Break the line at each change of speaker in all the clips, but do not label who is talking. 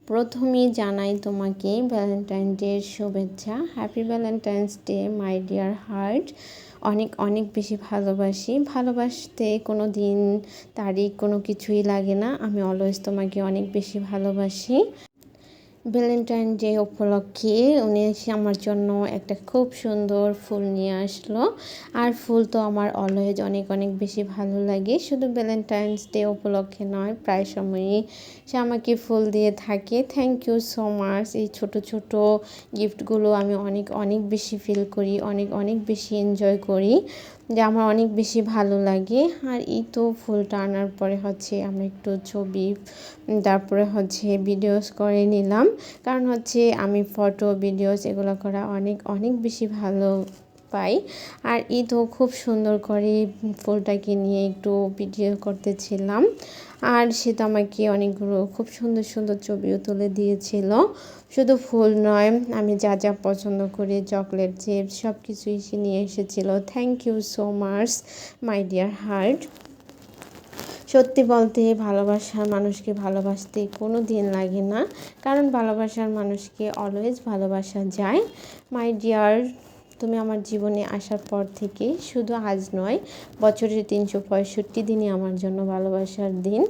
প্রথমেই জানাই তোমাকে ভ্যালেন্টাইন ডের শুভেচ্ছা। Happy Valentine's day my dear heart. অনেক অনেক বেশি ভালোবাসি। ভালোবাসতে কোনো দিন তারিখ কোনো কিছুই লাগে না। আমি অলওয়েজ তোমাকে অনেক বেশি ভালোবাসি। ভ্যালেন্টাইন ডে উপলক্ষে উনি এসে আমার জন্য একটা খুব সুন্দর ফুল নিয়ে আসলো। আর ফুল তো আমার অলওয়েজ অনেক অনেক বেশি ভালো লাগে। শুধু ভ্যালেন্টাইন্স ডে উপলক্ষে নয়, প্রায় সময়ই সে আমাকে ফুল দিয়ে থাকে। Thank you so much. এই ছোট ছোট গিফটগুলো আমি অনেক অনেক বেশি ফিল করি, অনেক অনেক বেশি এনজয় করি, যে আমার অনেক বেশি ভালো লাগে। আর এই তো ফুলটা আনার পরে আমরা একটু ছবি তারপরে ভিডিওস করে নিলাম। কারণ আমি ফটো ভিডিওস এগুলো করা অনেক অনেক বেশি ভালো পাই। আর ঈদও খুব সুন্দর করে ফুলটাকে নিয়ে একটু ভিডিও করতেছিলাম। আর সে তো আমাকে অনেকগুলো খুব সুন্দর সুন্দর ছবিও তুলে দিয়েছিল। শুধু ফুল নয়, আমি যা যা পছন্দ করি, চকলেট, চিপস, সব কিছুই সে নিয়ে এসেছিলো। Thank you so much my dear heart. সত্যি বলতে ভালোবাসার মানুষকে ভালোবাসতে কোনো দিন লাগে না, কারণ ভালোবাসার মানুষকে অলওয়েজ ভালোবাসা যায়। মাই ডিয়ার, তুমি আমার জীবনে আসার পর থেকে শুধু আজ নয়, বছরের 365 দিনই আমার জন্য ভালোবাসার দিন।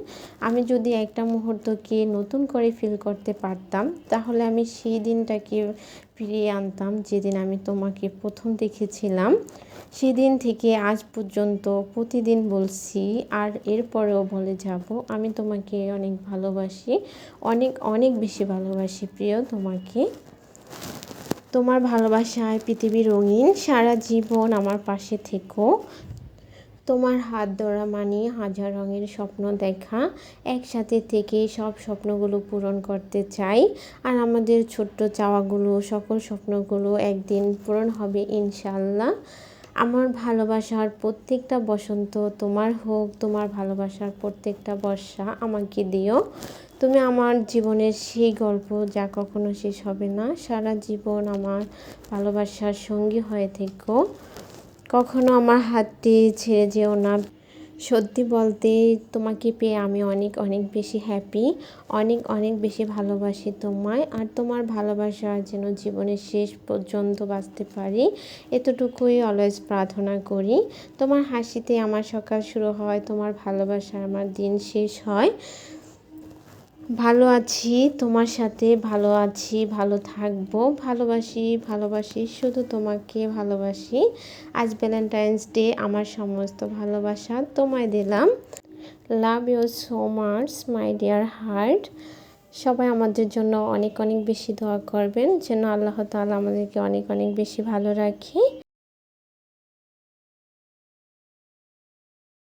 আমি যদি একটা মুহূর্তকে নতুন করে ফিল করতে পারতাম, তাহলে আমি সেই দিনটাকে ফিরিয়ে আনতাম যেদিন আমি তোমাকে প্রথম দেখেছিলাম। সেদিন থেকে আজ পর্যন্ত প্রতিদিন বলছি, আর এরপরেও বলে যাব, আমি তোমাকে অনেক ভালোবাসি, অনেক অনেক বেশি ভালোবাসি প্রিয় তোমাকে। তোমার ভালোবাসায় পৃথিবী রঙিন। সারা জীবন আমার পাশে থেকো। তোমার হাত ধরা মানে হাজার রঙের স্বপ্ন দেখা। একসাথে থেকে সব স্বপ্নগুলো পূরণ করতে চাই। আর আমাদের ছোট্ট চাওয়াগুলো, সকল স্বপ্নগুলো একদিন পূরণ হবে ইনশাল্লাহ। আমার ভালোবাসার প্রত্যেকটা বসন্ত তোমার হোক, তোমার ভালোবাসার প্রত্যেকটা বর্ষা আমাকে দিও। তুমি আমার জীবনের সেই গল্প যা কখনো শেষ হবে না। সারা জীবন আমার ভালোবাসার সঙ্গী হয়ে থেকো। কখনো আমার হাতটি ছেড়ে যেও না। সত্যি বলতে তোমাকে পেয়ে আমি অনেক অনেক বেশি হ্যাপি, অনেক অনেক বেশি ভালোবাসি তোমায়। আর তোমার ভালোবাসা যেন জীবনের শেষ পর্যন্ত বাঁচতে পারি, এতটুকুই অলওয়েজ প্রার্থনা করি। তোমার হাসিতে আমার সকাল শুরু হয়, তোমার ভালোবাসায় আমার দিন শেষ হয়। ভালো আছি তোমার সাথে, ভালো আছি, ভালো থাকবো। ভালোবাসি ভালোবাসি, শুধু তোমাকে ভালোবাসি। আজ ভ্যালেন্টাইন্স ডে, আমার সমস্ত ভালোবাসা তোমায় দিলাম। Love you so much my dear heart. সবাই আমাদের জন্য অনেক অনেক বেশি দোয়া করবেন, যেন আল্লাহ তাআলা আমাদেরকে অনেক অনেক বেশি ভালো রাখে।